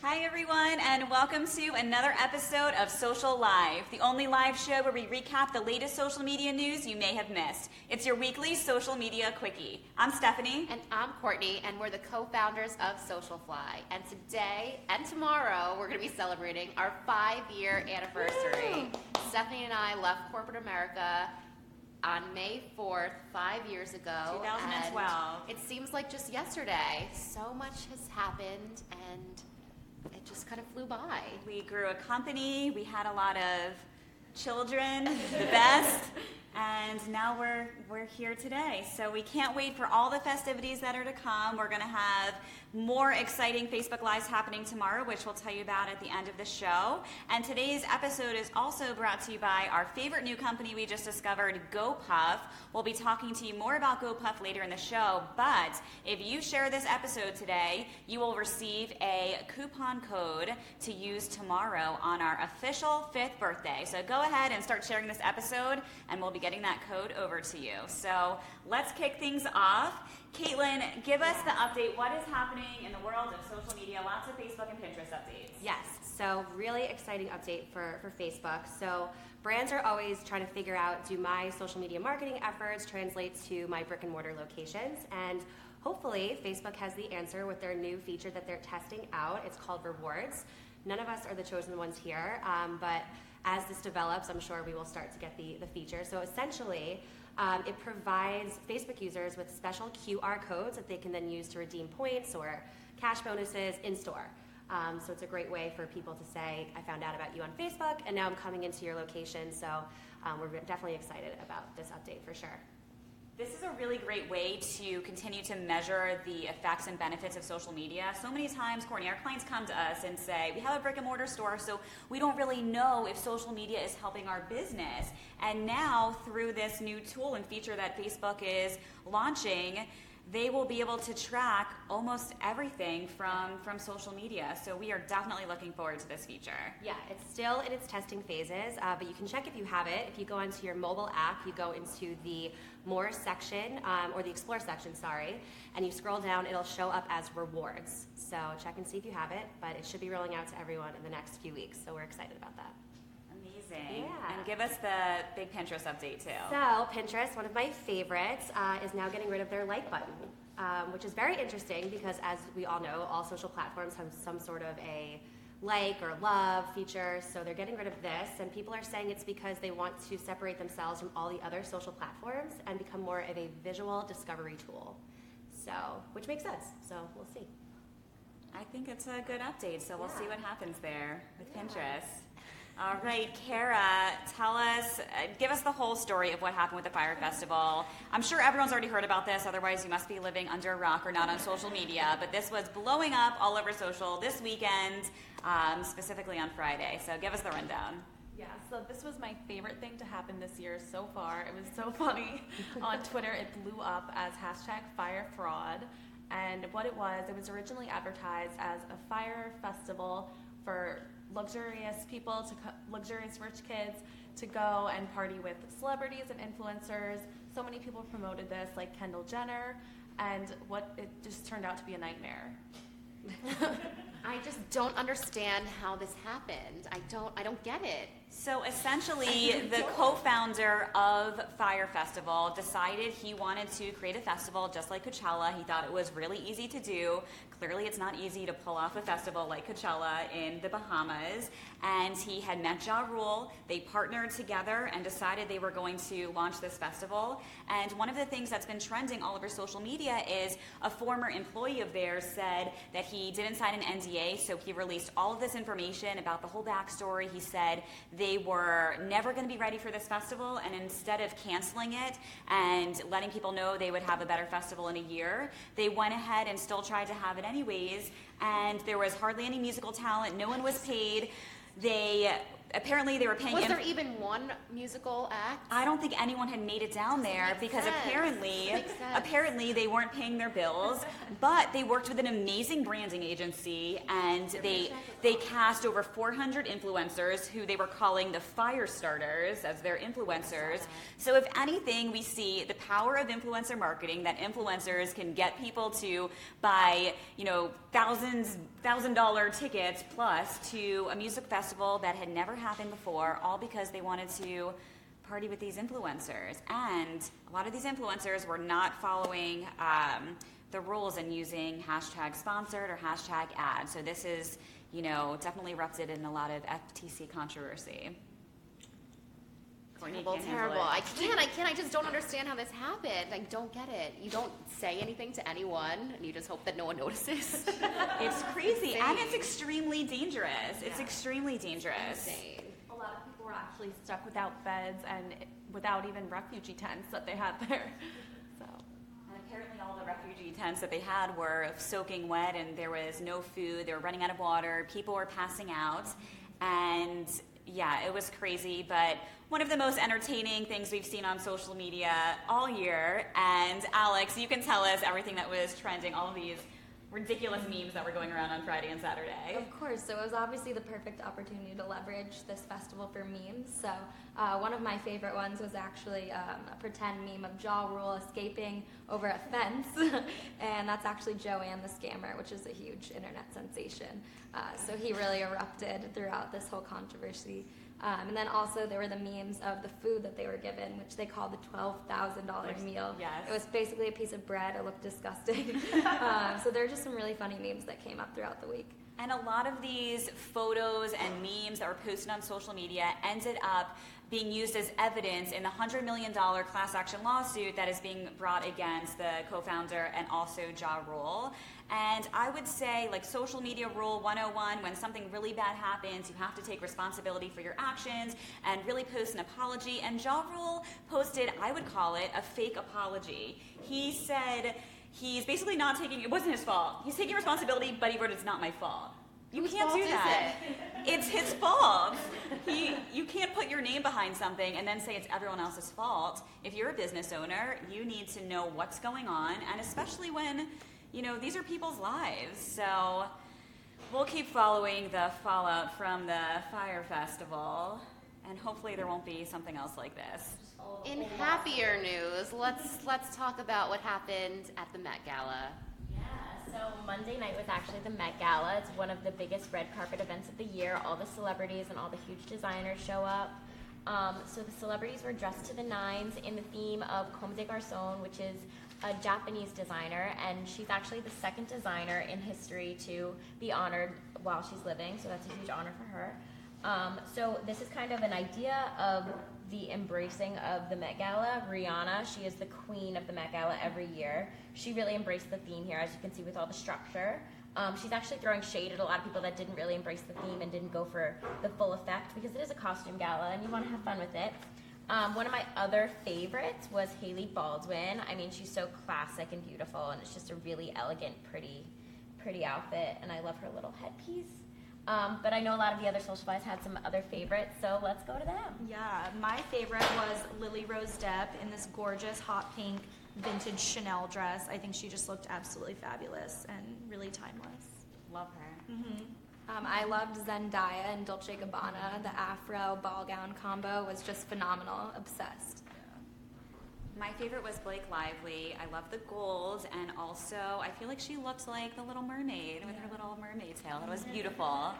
Hi everyone, and welcome to another episode of Social Live, the only live show where we recap the latest social media news you may have missed. It's your weekly social media quickie. I'm Stephanie. And I'm Courtney, and we're the co-founders of SocialFly. And today and tomorrow, we're going to be celebrating our 5-year anniversary. Woo! Stephanie and I left corporate America on May 4th, 5 years ago. 2012. And it seems like just yesterday. So much has happened, and it just kind of flew by. We grew a company, we had a lot of children, the best, and now we're here today. So we can't wait for all the festivities that are to come. We're going to have more exciting Facebook Lives happening tomorrow, which we'll tell you about at the end of the show. And today's episode is also brought to you by our favorite new company we just discovered, GoPuff. We'll be talking to you more about GoPuff later in the show, but if you share this episode today, you will receive a coupon code to use tomorrow on our official 5th birthday. So go ahead and start sharing this episode, and we'll be getting that code over to you. So let's kick things off. Caitlin, give us the update. What is happening in the world of social media? Lots of Facebook and Pinterest updates. Yes, so really exciting update for Facebook. So brands are always trying to figure out, do my social media marketing efforts translate to my brick and mortar locations? And hopefully Facebook has the answer with their new feature that they're testing out. It's called Rewards. None of us are the chosen ones here, but as this develops, I'm sure we will start to get the feature. So essentially, it provides Facebook users with special QR codes that they can then use to redeem points or cash bonuses in-store. So it's a great way for people to say, I found out about you on Facebook, and now I'm coming into your location. So we're definitely excited about this update for sure. This is a really great way to continue to measure the effects and benefits of social media. So many times, Courtney, our clients come to us and say, we have a brick and mortar store, so we don't really know if social media is helping our business. And now, through this new tool and feature that Facebook is launching, they will be able to track almost everything from social media. So we are definitely looking forward to this feature. Yeah, it's still in its testing phases, but you can check if you have it. If you go onto your mobile app, you go into the More section, or the Explore section, sorry, and you scroll down, it'll show up as Rewards. So check and see if you have it, but it should be rolling out to everyone in the next few weeks, so we're excited about that. Amazing. Yeah. And give us the big Pinterest update too. So Pinterest, one of my favorites, is now getting rid of their like button, which is very interesting because, as we all know, all social platforms have some sort of a like or love feature, so they're getting rid of this, and people are saying it's because they want to separate themselves from all the other social platforms and become more of a visual discovery tool. So, which makes sense, so we'll see. I think it's a good update, so we'll see what happens there with Pinterest. All right, Kara, tell us, give us the whole story of what happened with the Fire Festival. I'm sure everyone's already heard about this, otherwise you must be living under a rock or not on social media, but this was blowing up all over social this weekend, specifically on Friday. So give us the rundown. Yeah, so this was my favorite thing to happen this year so far. It was so funny. On Twitter, it blew up as #FireFraud, and what it was originally advertised as a fire festival for luxurious people, luxurious rich kids to go and party with celebrities and influencers. So many people promoted this, like Kendall Jenner, and it just turned out to be a nightmare. I just don't understand how this happened. I don't get it. So essentially, the co-founder of Fire Festival decided he wanted to create a festival just like Coachella. He thought it was really easy to do. Clearly, it's not easy to pull off a festival like Coachella in the Bahamas. And he had met Ja Rule. They partnered together and decided they were going to launch this festival. And one of the things that's been trending all over social media is a former employee of theirs said that he didn't sign an NDA, so he released all of this information about the whole backstory. He said they were never going to be ready for this festival, and instead of canceling it and letting people know they would have a better festival in a year, they went ahead and still tried to have it anyways, and there was hardly any musical talent. No one was paid. They apparently they were paying. Was there even one musical act? I don't think anyone had made it down there because apparently they weren't paying their bills, but they worked with an amazing branding agency, and they cast over 400 influencers who they were calling the fire starters as their influencers. So if anything, we see the power of influencer marketing, that influencers can get people to buy, $1,000 tickets plus to a music festival that had never happened before, all because they wanted to party with these influencers. And a lot of these influencers were not following the rules and using hashtag sponsored or hashtag ad. So this is, definitely erupted in a lot of FTC controversy. Terrible. I can't. I just don't understand how this happened. I don't get it. You don't say anything to anyone, and you just hope that no one notices. It's crazy, and it's extremely dangerous. It's extremely dangerous. Insane. A lot of people were actually stuck without beds and without even refugee tents that they had there. So. And apparently all the refugee tents that they had were soaking wet, and there was no food. They were running out of water. People were passing out, and yeah, it was crazy, but one of the most entertaining things we've seen on social media all year. And Alex, you can tell us everything that was trending, all of these ridiculous memes that were going around on Friday and Saturday. Of course, so it was obviously the perfect opportunity to leverage this festival for memes. So one of my favorite ones was actually a pretend meme of Ja Rule escaping over a fence, and that's actually Joanne the Scammer, which is a huge internet sensation. So he really erupted throughout this whole controversy. And then also there were the memes of the food that they were given, which they called the $12,000 meal. Yes. It was basically a piece of bread. It looked disgusting. So there are just some really funny memes that came up throughout the week. And a lot of these photos and memes that were posted on social media ended up being used as evidence in the $100 million class action lawsuit that is being brought against the co-founder and also Ja Rule. And I would say, like, social media rule 101, when something really bad happens, you have to take responsibility for your actions and really post an apology. And Ja Rule posted, I would call it, a fake apology. He said he's basically not taking, it wasn't his fault. He's taking responsibility, but he wrote, it's not my fault. You can't do that. It's his fault. You can't put your name behind something and then say it's everyone else's fault. If you're a business owner, you need to know what's going on, and especially when, these are people's lives. So we'll keep following the fallout from the Fire Festival, and hopefully there won't be something else like this. In happier news, let's talk about what happened at the Met Gala. So Monday night was actually the Met Gala. It's one of the biggest red carpet events of the year. All the celebrities and all the huge designers show up. So the celebrities were dressed to the nines in the theme of Comme des Garçons, which is a Japanese designer, and she's actually the second designer in history to be honored while she's living, so that's a huge honor for her. So this is kind of an idea of the embracing of the Met Gala. Rihanna, she is the queen of the Met Gala every year. She really embraced the theme here, as you can see with all the structure. She's actually throwing shade at a lot of people that didn't really embrace the theme and didn't go for the full effect, because it is a costume gala and you want to have fun with it. One of my other favorites was Hailey Baldwin. I mean, she's so classic and beautiful, and it's just a really elegant, pretty outfit, and I love her little headpiece. But I know a lot of the other SocialFlies had some other favorites, so let's go to them. Yeah, my favorite was Lily Rose Depp in this gorgeous hot pink vintage Chanel dress. I think she just looked absolutely fabulous and really timeless. Love her. Mm-hmm. I loved Zendaya and Dolce & Gabbana. The afro ball gown combo was just phenomenal. Obsessed. My favorite was Blake Lively. I love the gold, and also I feel like she looked like the Little Mermaid with her little mermaid tail. It was beautiful.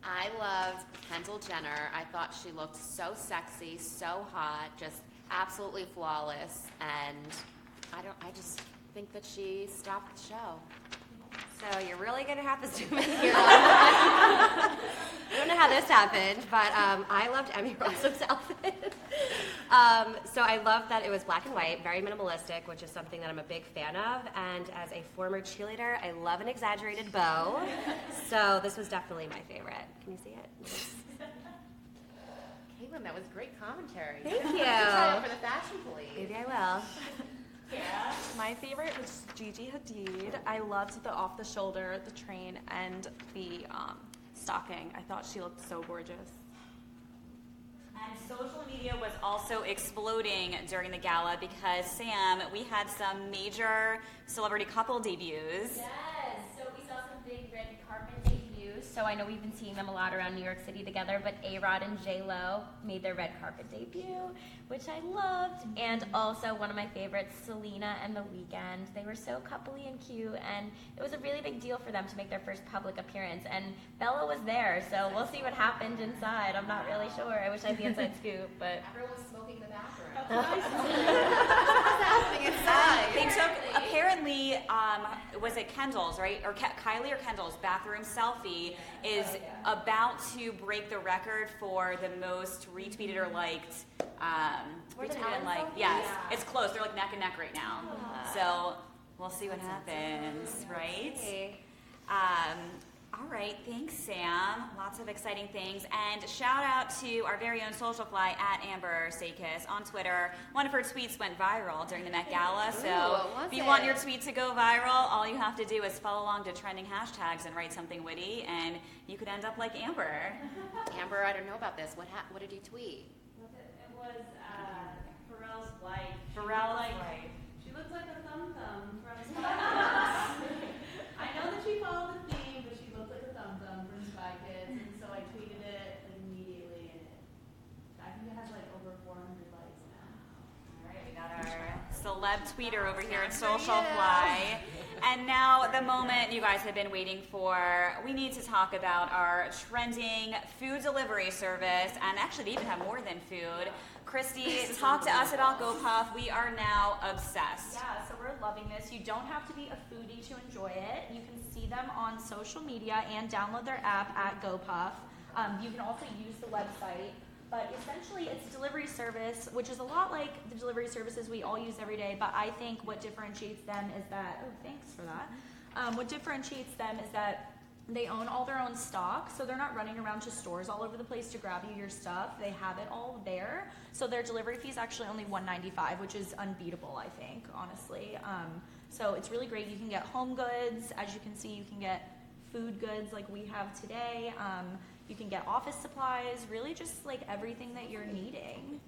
I loved Kendall Jenner. I thought she looked so sexy, so hot, just absolutely flawless, and I just think that she stopped the show. So you're really going to have to zoom in here. I don't know how this happened, but I loved Emmy Rossum's outfit. So I loved that it was black and white, very minimalistic, which is something that I'm a big fan of. And as a former cheerleader, I love an exaggerated bow. So this was definitely my favorite. Can you see it? Caitlin, that was great commentary. Thank you. Try it for the fashion police. Maybe I will. Yeah. My favorite was Gigi Hadid. I loved the off-the-shoulder, the train, and the stocking. I thought she looked so gorgeous. And social media was also exploding during the gala because, Sam, we had some major celebrity couple debuts. Yes, so we saw some big red carpet debuts. So I know we've been seeing them a lot around New York City together, but A-Rod and J-Lo made their red carpet debut, which I loved. And also one of my favorites, Selena and The Weeknd. They were so coupley and cute, and it was a really big deal for them to make their first public appearance. And Bella was there, so we'll see what happened inside. I'm not really sure. I wish I had the inside scoop, but Everyone was smoking in the bathroom. What's happening inside? They took, apparently, was it Kendall's, right? Or Kylie or Kendall's bathroom selfie is about to break the record for the most retweeted or liked. Retweeted and liked. Yes, it's close. They're like neck and neck right now. So we'll see what happens, right? All right, thanks, Sam. Lots of exciting things. And shout out to our very own SocialFly at Amber Sakis on Twitter. One of her tweets went viral during the Met Gala. So if you want your tweet to go viral, all you have to do is follow along to trending hashtags and write something witty, and you could end up like Amber. Amber, I don't know about this. What did he tweet? It was Pharrell's wife. Pharrell's wife. She looks like a thumb from Spy Kids. I know that she followed the theme, but she looked like a thumb from Spy Kids, and so I tweeted it immediately, and I think it has like over 400 likes now. All right, we got our celeb tweeter over here at SocialFly. And now the moment you guys have been waiting for, we need to talk about our trending food delivery service, and actually they even have more than food. Christy, talk to us about GoPuff. We are now obsessed. Yeah, so we're loving this. You don't have to be a foodie to enjoy it. You can see them on social media and download their app at GoPuff. You can also use the website. But essentially, it's a delivery service, which is a lot like the delivery services we all use every day. But I think what differentiates them is that, oh, thanks for that. What differentiates them is that they own all their own stock, so they're not running around to stores all over the place to grab you your stuff. They have it all there. So their delivery fee is actually only $1.95, which is unbeatable, I think, honestly. So it's really great. You can get home goods. As you can see, you can get food goods like we have today. You can get office supplies, really just like everything that you're needing.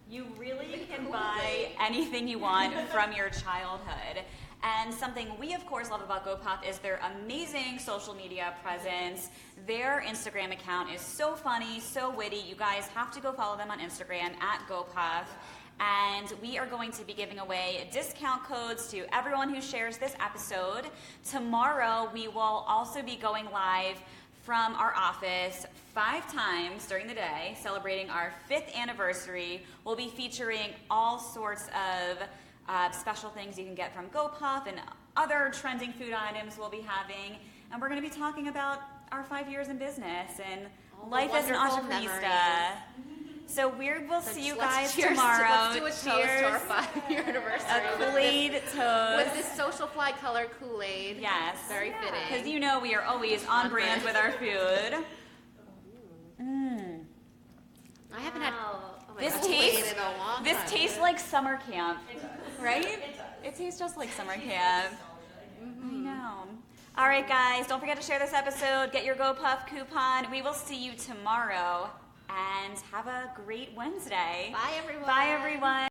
You really can buy anything you want from your childhood. And something we, of course, love about GoPuff is their amazing social media presence. Their Instagram account is so funny, so witty. You guys have to go follow them on Instagram at GoPuff. And we are going to be giving away discount codes to everyone who shares this episode. Tomorrow, we will also be going live from our office 5 times during the day, celebrating our 5th anniversary. We'll be featuring all sorts of special things you can get from GoPuff and other trending food items we'll be having. And we're going to be talking about our 5 years in business and life as an entreprenista. So we'll see you guys tomorrow. Let's do a toast to our 5-year anniversary. A Kool-Aid toast. With this SocialFly color Kool-Aid. Yes. Very fitting. Because you know we are always on brand with our food. I haven't had This Kool-Aid in a long This time. tastes like summer camp, right? It tastes just like summer camp. I know. All right, guys, don't forget to share this episode. Get your GoPuff coupon. We will see you tomorrow, and have a great Wednesday. Bye, everyone. Bye, everyone.